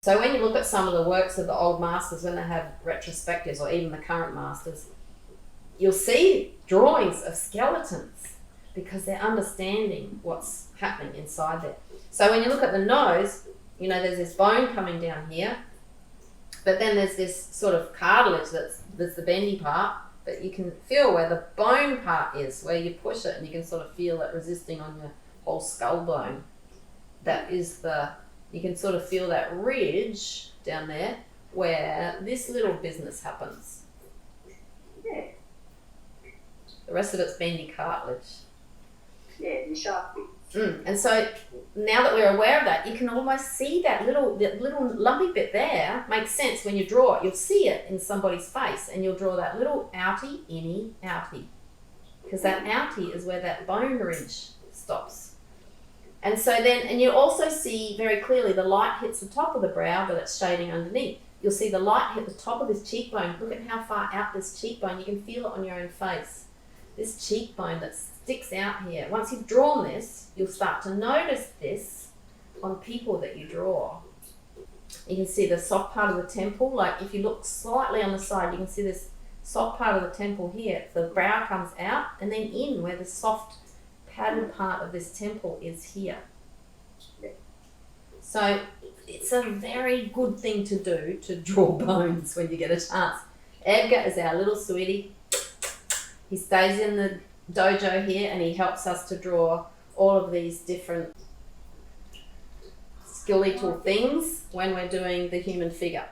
So when you look at some of the works of the old masters, when they have retrospectives, or even the current masters, you'll see drawings of skeletons because they're understanding what's happening inside there. So when you look at the nose, you know, there's this bone coming down here, but then there's this sort of cartilage that's the bendy part, but you can feel where the bone part is, where you push it and you can sort of feel it resisting on your whole skull bone. That is you can sort of feel that ridge down there where this little business happens. Yeah. The rest of it's bendy cartilage. Yeah, the sharp bits. And so now that we're aware of that, you can almost see that little lumpy bit there makes sense when you draw it. You'll see it in somebody's face and you'll draw that little outie, innie, outie. Because that outie is where that bone ridge stops. And so then, and you also see very clearly the light hits the top of the brow, but it's shading underneath. You'll see the light hit the top of this cheekbone. Look at how far out this cheekbone, you can feel it on your own face. This cheekbone that sticks out here. Once you've drawn this, you'll start to notice this on people that you draw. You can see the soft part of the temple, like if you look slightly on the side, you can see this soft part of the temple here. The brow comes out and then in where the soft padded part of this temple is here. So it's a very good thing to do to draw bones when you get a chance. Edgar is our little sweetie. He stays in the dojo here and he helps us to draw all of these different skeletal things when we're doing the human figure.